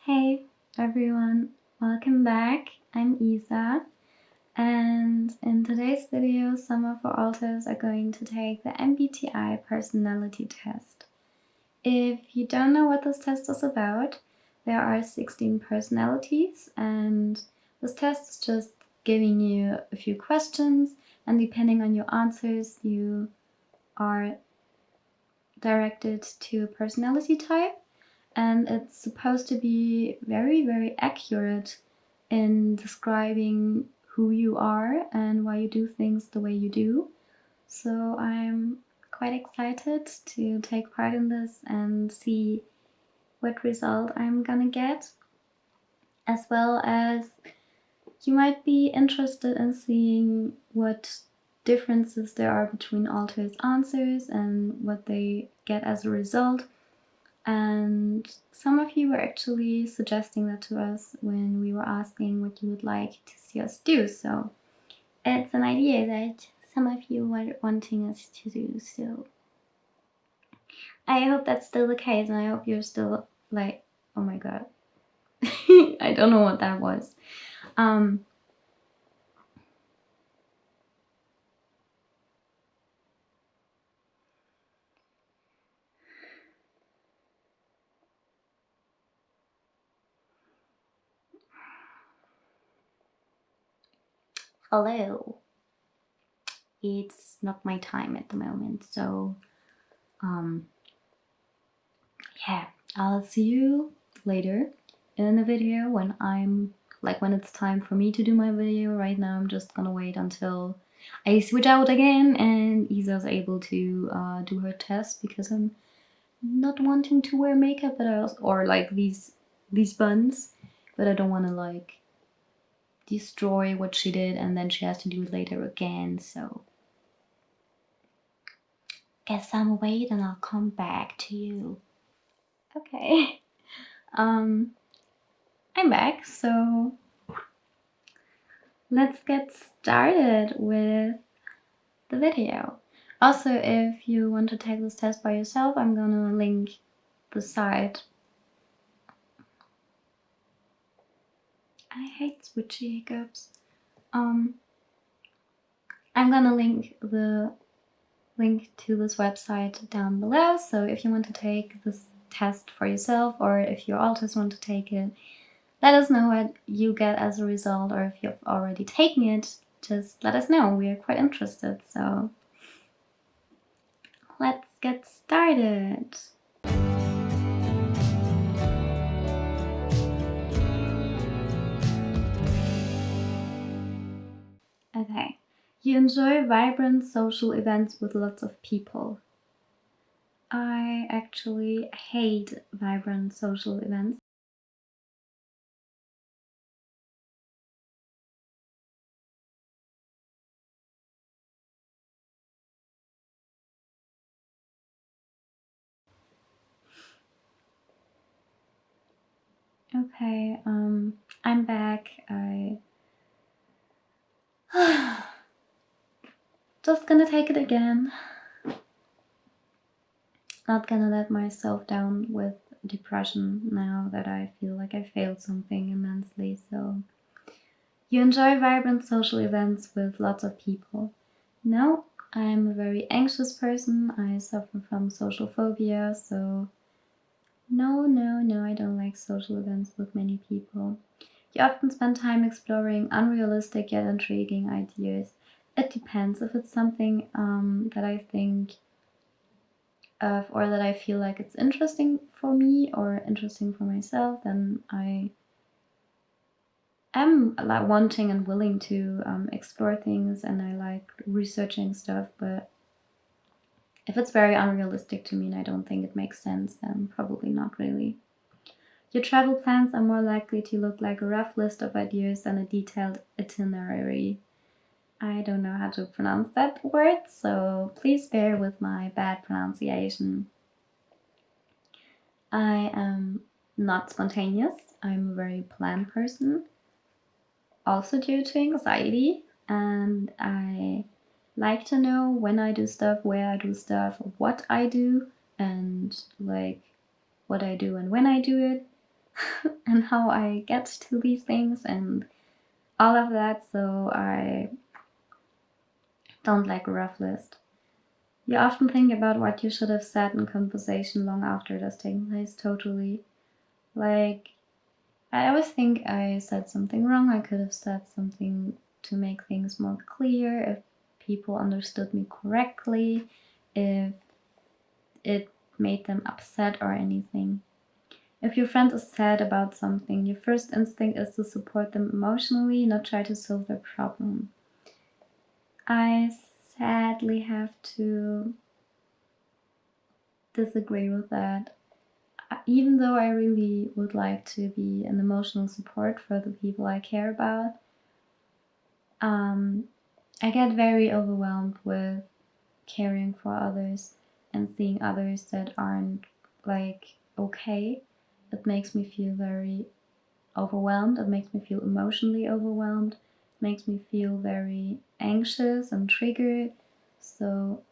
Hey everyone, welcome back. I'm Isa, and in today's video some of our authors are going to take the MBTI Personality Test. If you don't know what this test is about, there are 16 personalities, and this test is just giving you a few questions, and depending on your answers you are directed to a personality type. And it's supposed to be very accurate in describing who you are and why you do things the way you do. So I'm quite excited to take part in this and see what result I'm gonna get, as well as you might be interested in seeing what differences there are between authors' answers and what they get as a result. And some of you were actually suggesting that to us when we were asking what you would like to see us do. So it's an idea that some of you were wanting us to do. So I hope that's still the case, and I hope you're still like, oh my god. I don't know what that was. Hello. It's not my time at the moment, so yeah, I'll see you later in the video when when it's time for me to do my video. Right now I'm just gonna wait until I switch out again and Isa's able to do her test, because I'm not wanting to wear makeup, but I also, or like these buns, but I don't want to like destroy what she did and then she has to do it later again. So guess I'm wait and I'll come back to you. Okay. I'm back, so let's get started with the video. Also, if you want to take this test by yourself, I'm gonna link the site. I hate switchy hiccups. I'm gonna link the link to this website down below, so if you want to take this test for yourself, or if your authors want to take it, let us know what you get as a result, or if you've already taken it, just let us know. We are quite interested, so let's get started. Okay. You enjoy vibrant social events with lots of people. I actually hate vibrant social events. Okay, I'm back. I just gonna take it again. Not gonna let myself down with depression now that I feel like I failed something immensely. So, you enjoy vibrant social events with lots of people. No, I'm a very anxious person. I suffer from social phobia, so no, I don't like social events with many people. You often spend time exploring unrealistic yet intriguing ideas. It depends. If it's something that I think of, or that I feel like it's interesting for me or interesting for myself, then I am like wanting and willing to explore things, and I like researching stuff. But if it's very unrealistic to me and I don't think it makes sense, then probably not really. Your travel plans are more likely to look like a rough list of ideas than a detailed itinerary. I don't know how to pronounce that word, so please bear with my bad pronunciation. I am not spontaneous. I'm a very planned person, also due to anxiety, and I like to know when I do stuff, where I do stuff, what I do, and like what I do and when I do it. and how I get to these things and all of that, so I don't like a rough list. You often think about what you should have said in conversation long after it has taken place, totally. Like, I always think I said something wrong. I could have said something to make things more clear, if people understood me correctly, if it made them upset or anything. If your friend is sad about something, your first instinct is to support them emotionally, not try to solve their problem. I sadly have to disagree with that. Even though I really would like to be an emotional support for the people I care about, I get very overwhelmed with caring for others and seeing others that aren't like okay. It makes me feel very overwhelmed. It makes me feel emotionally overwhelmed. It makes me feel very anxious and triggered. So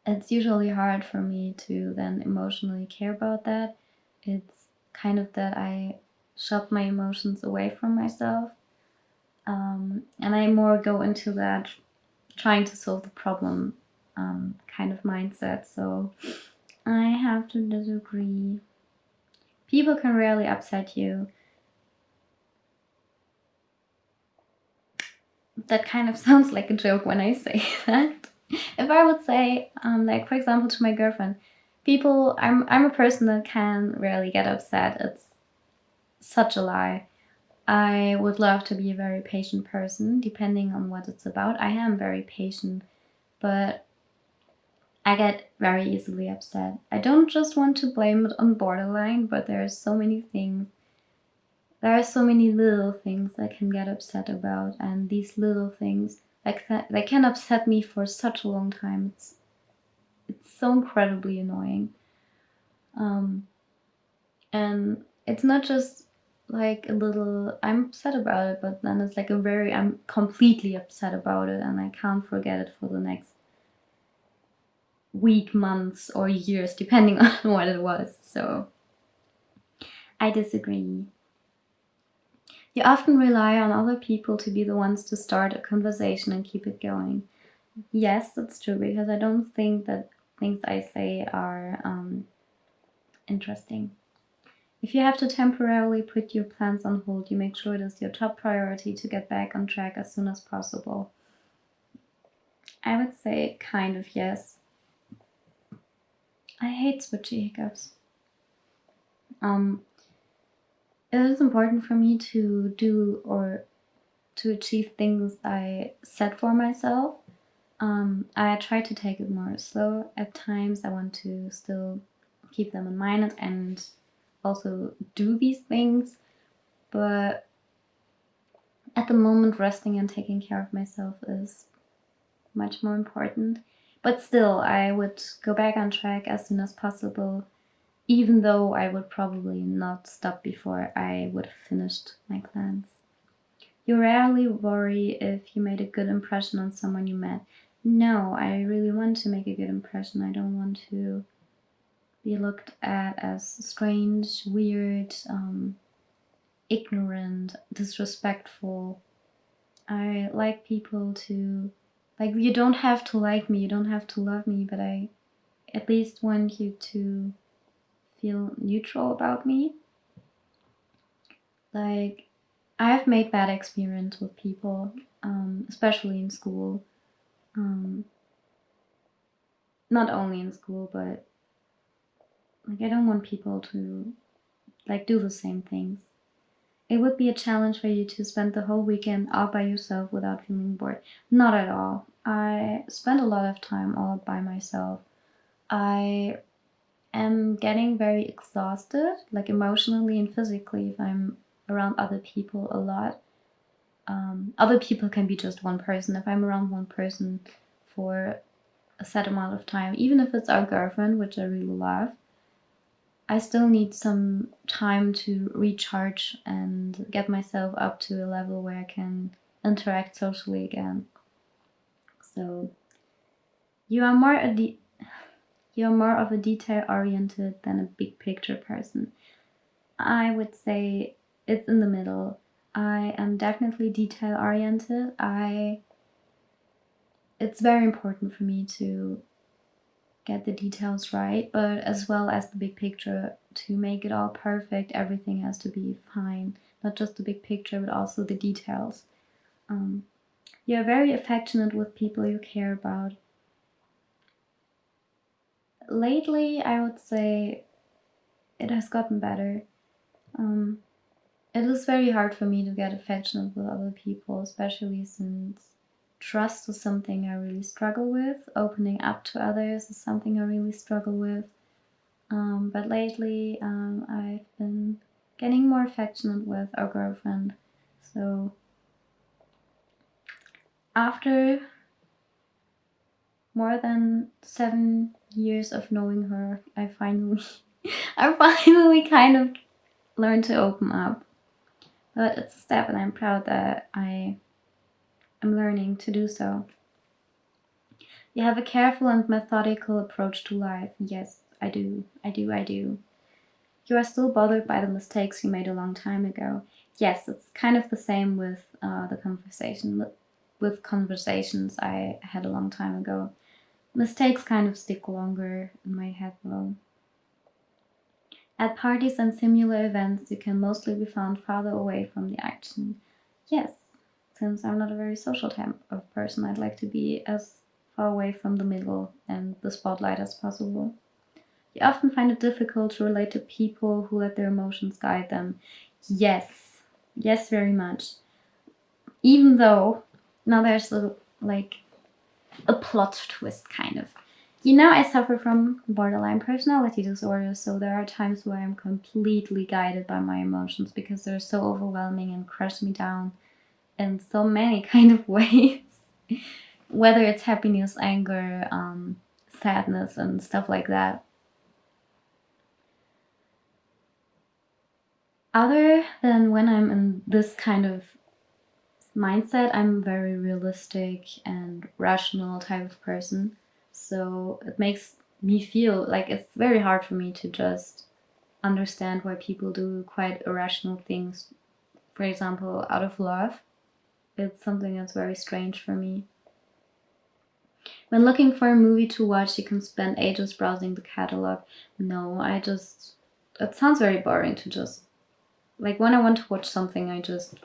it's usually hard for me to then emotionally care about that. It's kind of that I shut my emotions away from myself. And I more go into that trying to solve the problem kind of mindset. So I have to disagree. People can rarely upset you. That kind of sounds like a joke when I say that. If I would say, like for example, to my girlfriend, I'm a person that can rarely get upset. It's such a lie. I would love to be a very patient person, depending on what it's about. I am very patient, but I get very easily upset. I don't just want to blame it on borderline, but there are so many things. There are so many little things I can get upset about, and these little things, like that, they can upset me for such a long time. It's so incredibly annoying. And it's not just like a little I'm upset about it, but then it's like I'm completely upset about it and I can't forget it for the next week, months, or years, depending on what it was. So I disagree. You often rely on other people to be the ones to start a conversation and keep it going. Yes, that's true, because I don't think that things I say are interesting. If you have to temporarily put your plans on hold, you make sure it is your top priority to get back on track as soon as possible. I would say kind of yes. I hate switchy hiccups. It is important for me to do or to achieve things I set for myself. I try to take it more slow. At times I want to still keep them in mind and also do these things, but at the moment resting and taking care of myself is much more important. But still, I would go back on track as soon as possible, even though I would probably not stop before I would have finished my plans. You rarely worry if you made a good impression on someone you met. No, I really want to make a good impression. I don't want to be looked at as strange, weird, ignorant, disrespectful. I like people to, like, you don't have to like me, you don't have to love me, but I at least want you to feel neutral about me. Like, I've made bad experience with people, especially in school. Not only in school, but like I don't want people to like do the same things. It would be a challenge for you to spend the whole weekend all by yourself without feeling bored. Not at all. I spend a lot of time all by myself. I am getting very exhausted, like emotionally and physically, if I'm around other people a lot. Other people can be just one person. If I'm around one person for a set amount of time, even if it's our girlfriend, which I really love, I still need some time to recharge and get myself up to a level where I can interact socially again. So you are more of a detail oriented than a big picture person. I would say it's in the middle. I am definitely detail oriented. It's very important for me to get the details right, but as well as the big picture. To make it all perfect, everything has to be fine. Not just the big picture, but also the details. You're very affectionate with people you care about. Lately, I would say it has gotten better. It is very hard for me to get affectionate with other people, especially since trust is something I really struggle with. Opening up to others is something I really struggle with. But lately, I've been getting more affectionate with our girlfriend. So after more than 7 years of knowing her, I finally kind of learned to open up. But it's a step, and I'm proud that I am learning to do so. You have a careful and methodical approach to life. Yes, I do. You are still bothered by the mistakes you made a long time ago. Yes, it's kind of the same with the conversation. With conversations I had a long time ago. Mistakes kind of stick longer in my head though. At parties and similar events, you can mostly be found farther away from the action. Yes, since I'm not a very social type of person, I'd like to be as far away from the middle and the spotlight as possible. You often find it difficult to relate to people who let their emotions guide them. Yes, yes, very much. Even though, now there's a plot twist kind of. I suffer from borderline personality disorder, so there are times where I'm completely guided by my emotions because they're so overwhelming and crush me down in so many kind of ways. Whether it's happiness, anger, sadness, and stuff like that. Other than when I'm in this kind of mindset, I'm a very realistic and rational type of person. So it makes me feel like it's very hard for me to just understand why people do quite irrational things. For example, out of love. It's something that's very strange for me. When looking for a movie to watch, you can spend ages browsing the catalog. No, it sounds very boring to just, like when I want to watch something, I just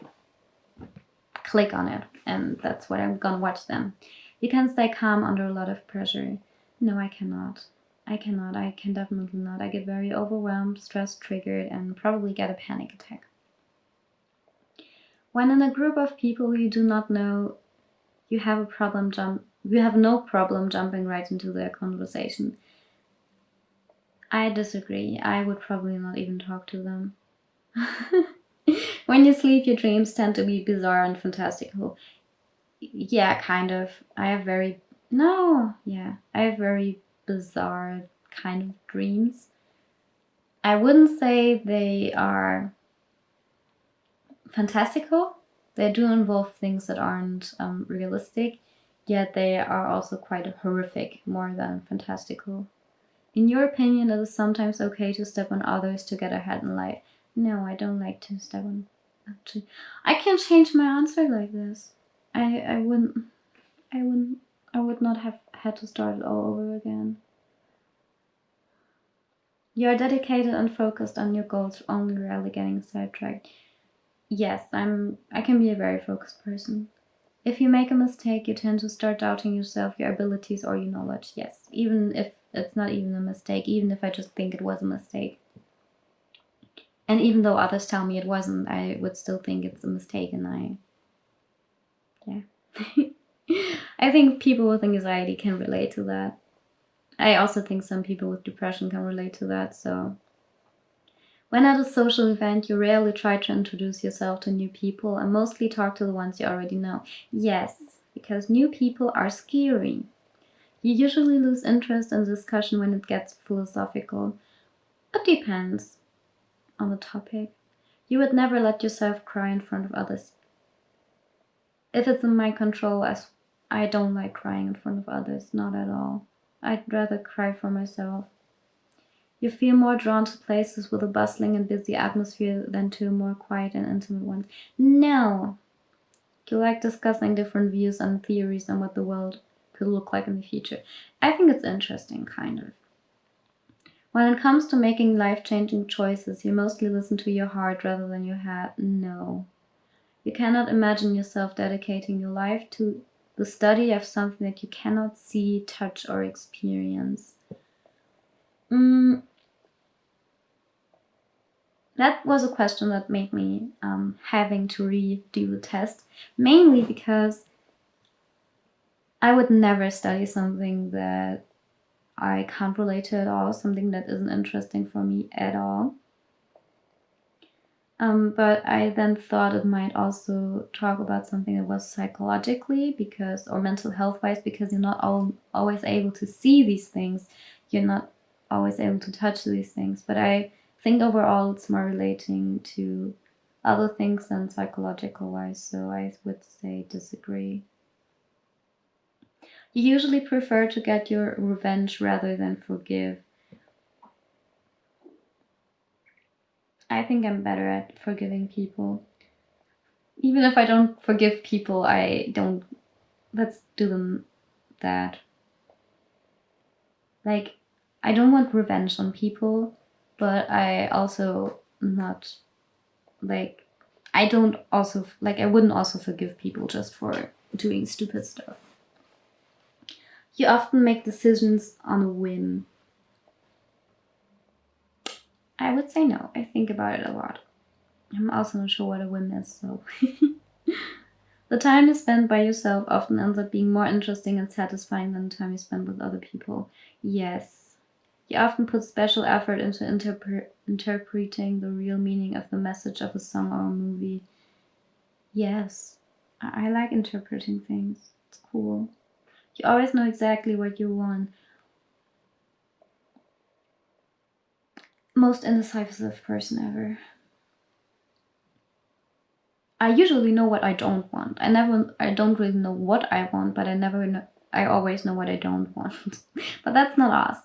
click on it and that's what I'm gonna watch then. You can stay calm under a lot of pressure. No, I cannot. I can definitely not. I get very overwhelmed, stress triggered, and probably get a panic attack. When in a group of people you do not know, you have no problem jumping right into their conversation. I disagree. I would probably not even talk to them. When you sleep, your dreams tend to be bizarre and fantastical. Yeah, kind of. I have very bizarre kind of dreams. I wouldn't say they are fantastical. They do involve things that aren't realistic, yet they are also quite horrific more than fantastical. In your opinion, it is sometimes okay to step on others to get ahead in life. No, I don't like to step on. Actually, I can change my answer like this. I wouldn't. I wouldn't. I would not have had to start it all over again. You are dedicated and focused on your goals, only rarely getting sidetracked. Yes, I can be a very focused person. If you make a mistake, you tend to start doubting yourself, your abilities, or your knowledge. Yes, even if it's not even a mistake, even if I just think it was a mistake. And even though others tell me it wasn't, I would still think it's a mistake, and yeah. I think people with anxiety can relate to that. I also think some people with depression can relate to that, so. When at a social event, you rarely try to introduce yourself to new people and mostly talk to the ones you already know. Yes, because new people are scary. You usually lose interest in discussion when it gets philosophical. It depends on the topic. You would never let yourself cry in front of others. If it's in my control, as I don't like crying in front of others, not at all. I'd rather cry for myself. You feel more drawn to places with a bustling and busy atmosphere than to more quiet and intimate ones. No. You like discussing different views and theories on what the world could look like in the future. I think it's interesting, kind of. When it comes to making life-changing choices, you mostly listen to your heart rather than your head. No. You cannot imagine yourself dedicating your life to the study of something that you cannot see, touch, or experience. That was a question that made me having to redo the test, mainly because I would never study something that I can't relate to at all, something that isn't interesting for me at all. But I then thought it might also talk about something that was psychologically or mental health wise, because you're not always able to see these things. You're not always able to touch these things. But I think overall it's more relating to other things than psychological wise. So I would say disagree. You usually prefer to get your revenge rather than forgive. I think I'm better at forgiving people. Even if I don't forgive people, let's do them that. Like, I don't want revenge on people, but I also not, like, I wouldn't also forgive people just for doing stupid stuff. You often make decisions on a whim. I would say no. I think about it a lot. I'm also not sure what a whim is, so. The time you spend by yourself often ends up being more interesting and satisfying than the time you spend with other people. Yes. You often put special effort into interpreting the real meaning of the message of a song or a movie. Yes. I like interpreting things. It's cool. You always know exactly what you want. Most indecisive person ever. I usually know what I don't want. I don't really know what I want, but I always know what I don't want. But that's not us.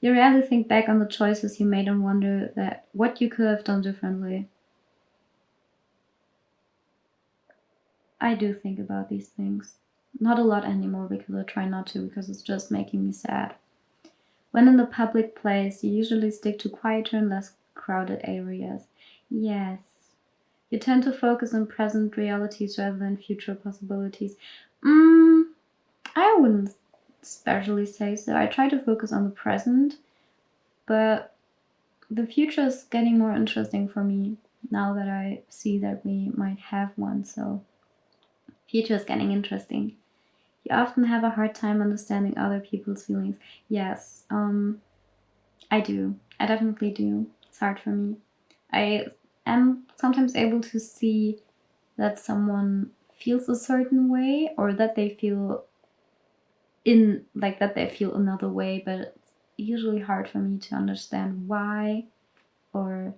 You rarely think back on the choices you made and wonder what you could have done differently. I do think about these things. Not a lot anymore because I try not to, because it's just making me sad. When in the public place, you usually stick to quieter and less crowded areas. Yes. You tend to focus on present realities rather than future possibilities. I wouldn't especially say so. I try to focus on the present, but the future is getting more interesting for me now that I see that we might have one. So, future is getting interesting. You often have a hard time understanding other people's feelings. Yes, I do. I definitely do. It's hard for me. I am sometimes able to see that someone feels a certain way, or that they feel another way, but it's usually hard for me to understand why, or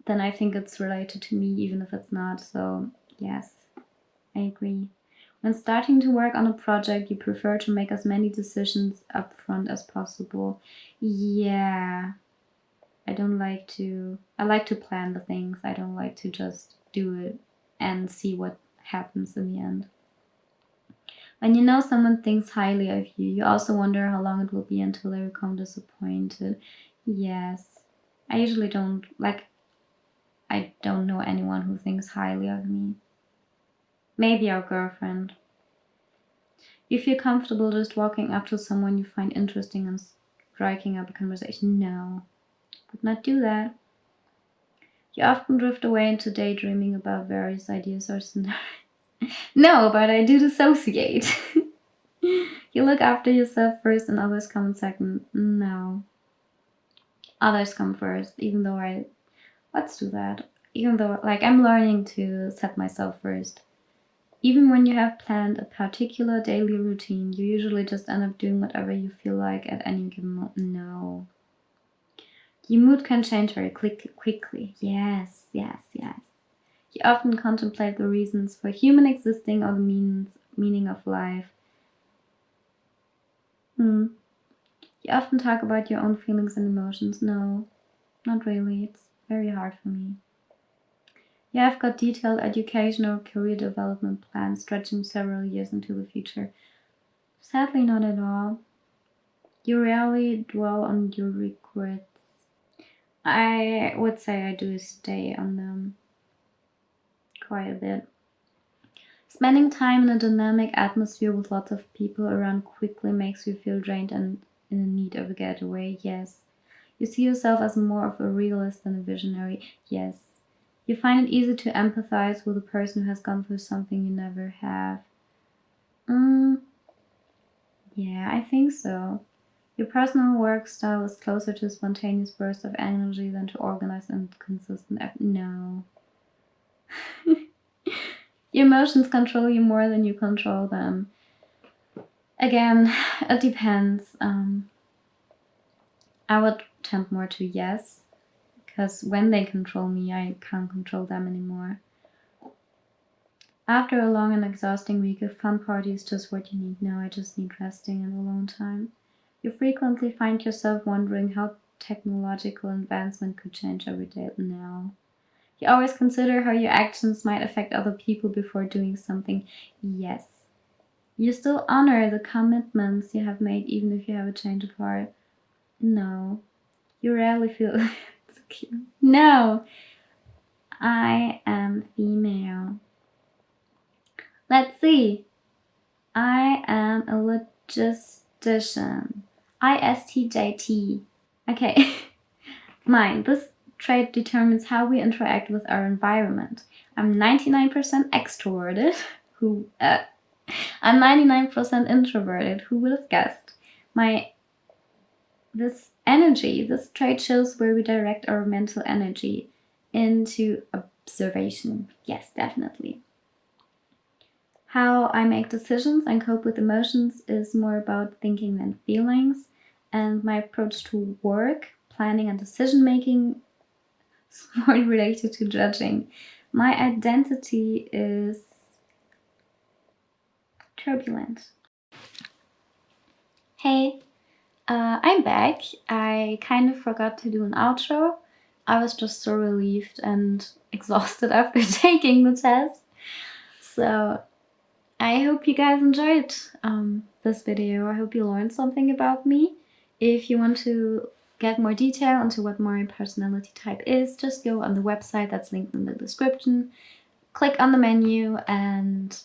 then I think it's related to me even if it's not. So yes, I agree. When starting to work on a project, you prefer to make as many decisions up front as possible. Yeah, I like to plan the things. I don't like to just do it and see what happens in the end. When you know someone thinks highly of you, you also wonder how long it will be until they become disappointed. Yes. I usually I don't know anyone who thinks highly of me. Maybe our girlfriend. You feel comfortable just walking up to someone you find interesting and striking up a conversation. No, would not do that. You often drift away into daydreaming about various ideas or scenarios. No, but I do dissociate. You look after yourself first and others come second. No. Others come first, let's do that. Even though, I'm learning to set myself first. Even when you have planned a particular daily routine, you usually just end up doing whatever you feel like at any given moment. No. Your mood can change very quickly. Yes, yes, yes. You often contemplate the reasons for human existing or the meaning of life. You often talk about your own feelings and emotions. No, not really. It's very hard for me. Yeah, I've got detailed educational career development plans stretching several years into the future. Sadly, not at all. You rarely dwell on your regrets. I would say I do stay on them quite a bit. Spending time in a dynamic atmosphere with lots of people around quickly makes you feel drained and in need of a getaway. Yes. You see yourself as more of a realist than a visionary. Yes. You find it easy to empathize with a person who has gone through something you never have. Yeah, I think so. Your personal work style is closer to a spontaneous burst of energy than to organized and consistent effort. No. Your emotions control you more than you control them. Again, it depends. I would tend more to yes, because when they control me, I can't control them anymore. After a long and exhausting week, a fun party is just what you need. No, I just need resting and alone time. You frequently find yourself wondering how technological advancement could change every day. No. You always consider how your actions might affect other people before doing something. Yes. You still honor the commitments you have made even if you have a change of heart. No. You rarely feel insecure. No. I am female. Let's see. I am a logistician. ISTJT. Okay. Mine. This trait determines how we interact with our environment. I'm 99% extroverted. I'm 99% introverted. Who would have guessed? This trait shows where we direct our mental energy into observation. Yes, definitely. How I make decisions and cope with emotions is more about thinking than feelings, and my approach to work, planning, and decision making is more related to judging. My identity is turbulent. Hey, I'm back. I kind of forgot to do an outro. I was just so relieved and exhausted after taking the test. So I hope you guys enjoyed this video. I hope you learned something about me. If you want to get more detail into what my personality type is, just go on the website that's linked in the description. Click on the menu and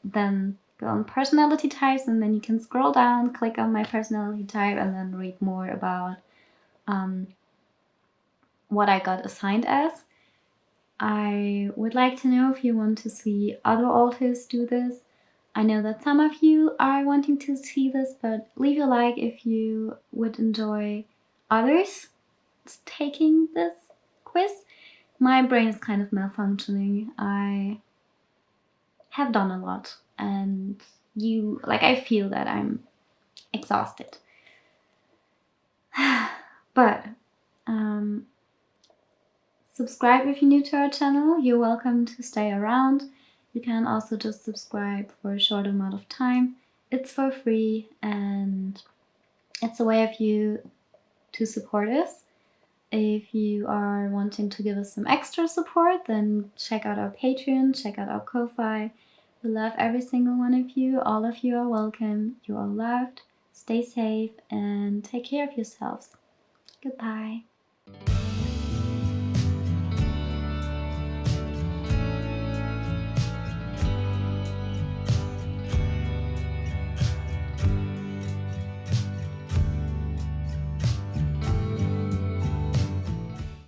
then go on personality types, and then you can scroll down, click on my personality type, and then read more about what I got assigned as. I would like to know if you want to see other authors do this. I know that some of you are wanting to see this, but leave a like if you would enjoy others taking this quiz. My brain is kind of malfunctioning. I have done a lot, and I feel that I'm exhausted. But subscribe if you're new to our channel. You're welcome to stay around. You can also just subscribe for a short amount of time. It's for free, and it's a way of you to support us. If you are wanting to give us some extra support, then check out our Patreon, check out our Ko-Fi. We love every single one of you. All of you are welcome. You are loved. Stay safe and take care of yourselves. Goodbye.